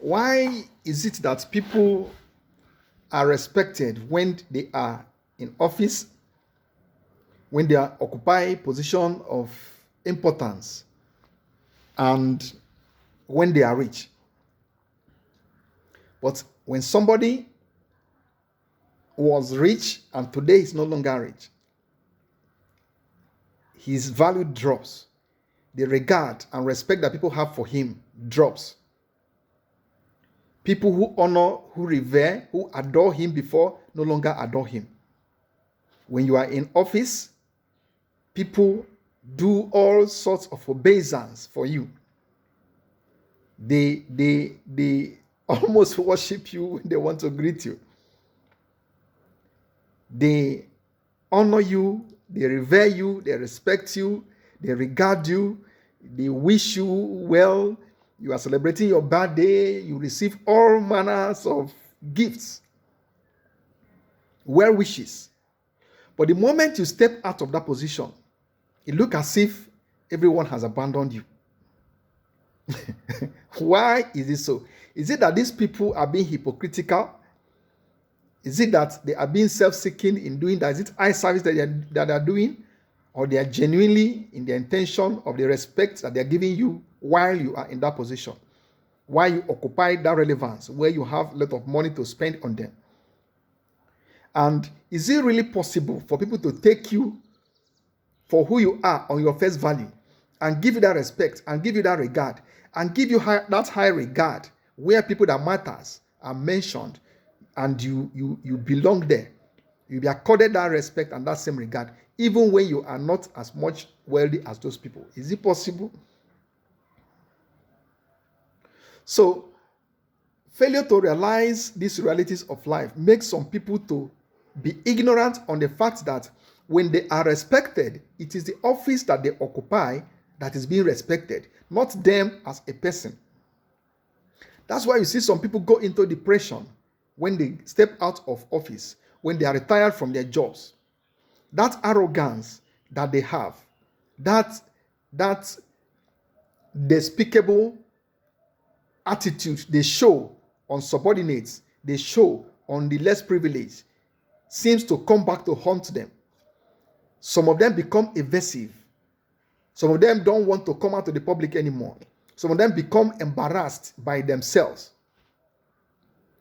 Why is it that people are respected when they are in office, when they are occupy position of importance, and when they are rich? But when somebody was rich and today is no longer rich, his value drops. The regard and respect that people have for him drops. People who honor, who revere, who adore him before no longer adore him. When you are in office, people do all sorts of obeisance for you. They almost worship you when they want to greet you. They honor you, they revere you, they respect you, they regard you, they wish you well. You are celebrating your birthday, you receive all manners of gifts, well wishes. But the moment you step out of that position, it looks as if everyone has abandoned you. Why is it so? Is it that these people are being hypocritical? Is it that they are being self-seeking in doing that? Is it eye service that they are doing? Or they are genuinely in the intention of the respect that they are giving you while you are in that position? While you occupy that relevance, where you have a lot of money to spend on them? And is it really possible for people to take you for who you are on your face value and give you that respect and give you that regard and give you that high regard where people that matters are mentioned and you belong there? You'll be accorded that respect and that same regard even when you are not as much wealthy as those people. Is it possible? So failure to realize these realities of life makes some people to be ignorant on the fact that when they are respected, it is the office that they occupy that is being respected, not them as a person. That's why you see some people go into depression when they step out of office, when they are retired from their jobs. That arrogance that they have, that despicable attitude they show on subordinates, they show on the less privileged, seems to come back to haunt them. Some of them become evasive. Some of them don't want to come out to the public anymore. Some of them become embarrassed by themselves.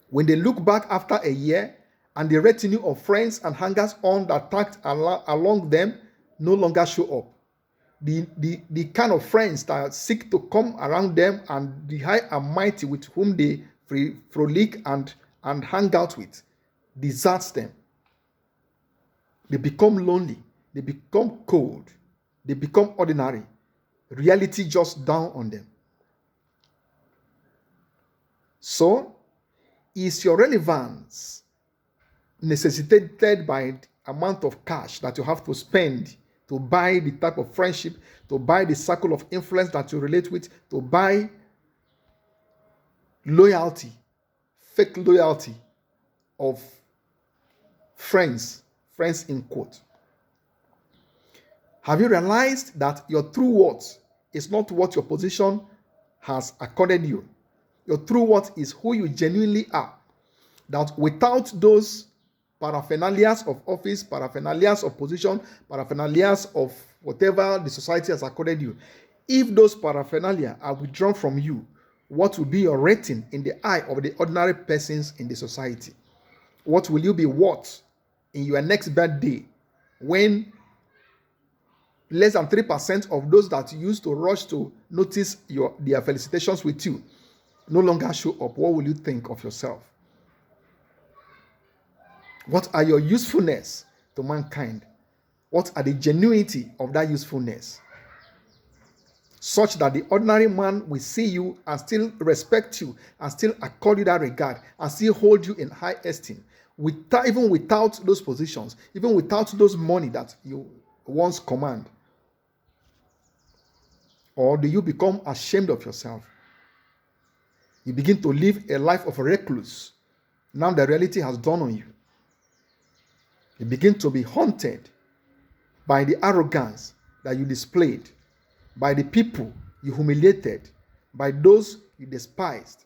When they look back after a year and the retinue of friends and hangers-on that tagged along them no longer show up, the kind of friends that seek to come around them and the high and mighty with whom they frolic and hang out with deserts them. They become lonely. They become cold. They become ordinary. Reality just down on them. So, is your relevance necessitated by the amount of cash that you have to spend to buy the type of friendship, to buy the circle of influence that you relate with, to buy loyalty, fake loyalty of friends in quote? Have you realized that your true worth is not what your position has accorded you? Your true worth is who you genuinely are. That without those paraphernalias of office, paraphernalias of position, paraphernalias of whatever the society has accorded you, if those paraphernalia are withdrawn from you, what will be your rating in the eye of the ordinary persons in the society? What will you be worth in your next birthday when less than 3% of those that used to rush to notice their felicitations with you no longer show up? What will you think of yourself? What are your usefulness to mankind? What are the genuinity of that usefulness? Such that the ordinary man will see you and still respect you and still accord you that regard and still hold you in high esteem, even without those positions, even without those money that you once command. Or do you become ashamed of yourself? You begin to live a life of a recluse. Now the reality has dawned on you. You begin to be haunted by the arrogance that you displayed, by the people you humiliated, by those you despised.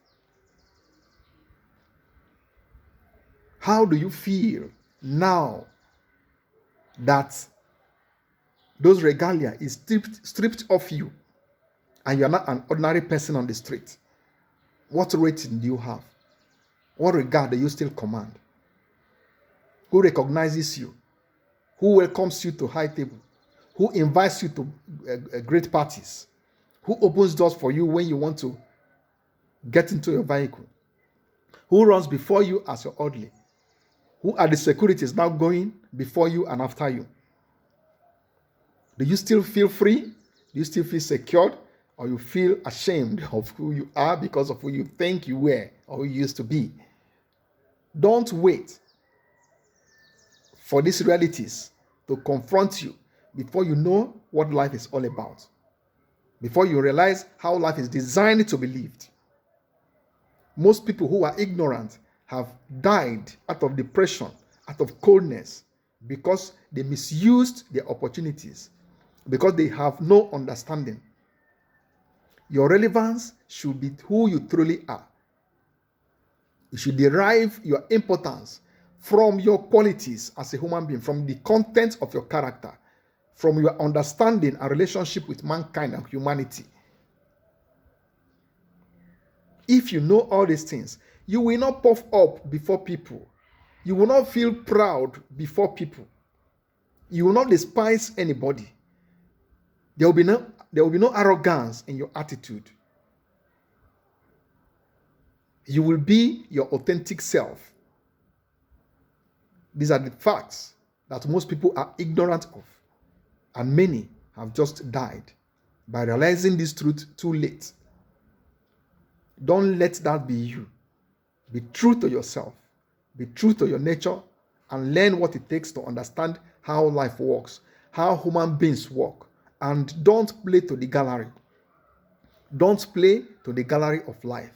How do you feel now that those regalia is stripped off you and you're not an ordinary person on the street? What rating do you have? What regard do you still command? Who recognizes you? Who welcomes you to high table? Who invites you to great parties? Who opens doors for you when you want to get into your vehicle? Who runs before you as your orderly? Who are the securities now going before you and after you? Do you still feel free? Do you still feel secured? Or you feel ashamed of who you are because of who you think you were or who you used to be? Don't wait for these realities to confront you before you know what life is all about, before you realize how life is designed to be lived. Most people who are ignorant have died out of depression, out of coldness, because they misused their opportunities, because they have no understanding. Your relevance should be who you truly are. You should derive your importance from your qualities as a human being, from the content of your character, from your understanding and relationship with mankind and humanity. If you know all these things, you will not puff up before people. You will not feel proud before people. You will not despise anybody. There will be no arrogance in your attitude. You will be your authentic self. These are the facts that most people are ignorant of, and many have just died by realizing this truth too late. Don't let that be you. Be true to yourself. Be true to your nature and learn what it takes to understand how life works, how human beings work, and don't play to the gallery. Don't play to the gallery of life.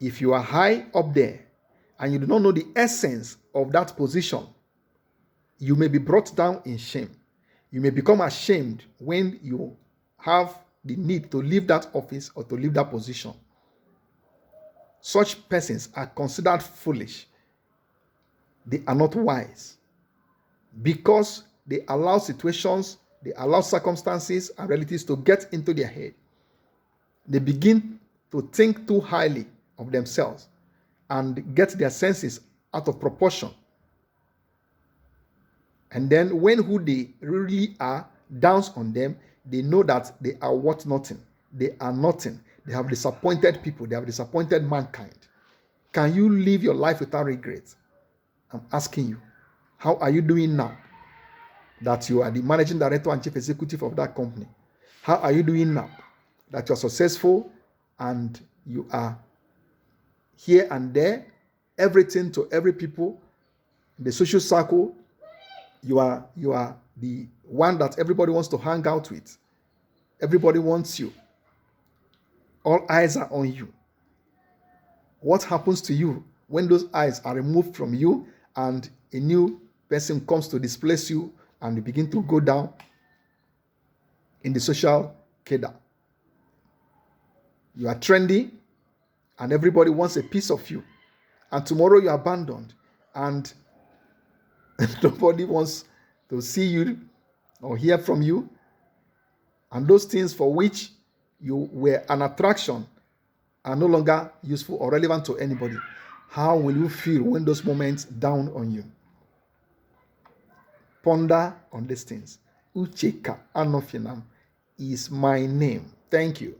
If you are high up there and you do not know the essence of that position, you may be brought down in shame. You may become ashamed when you have the need to leave that office or to leave that position. Such persons are considered foolish. They are not wise because they allow situations, they allow circumstances and realities to get into their head. They begin to think too highly of themselves and get their senses out of proportion. And then when who they really are downs on them, they know that they are worth nothing. They are nothing. They have disappointed people. They have disappointed mankind. Can you live your life without regret? I'm asking you, how are you doing now that you are the managing director and chief executive of that company? How are you doing now that you're successful and you are here and there, everything to every people, the social circle? You are the one that everybody wants to hang out with. Everybody wants you. All eyes are on you. What happens to you when those eyes are removed from you and a new person comes to displace you and you begin to go down in the social cadre? You are trendy and everybody wants a piece of you. And tomorrow you are abandoned and nobody wants to see you or hear from you. And those things for which you were an attraction are no longer useful or relevant to anybody. How will you feel when those moments down on you? Ponder on these things. Ucheka Anofinam is my name. Thank you.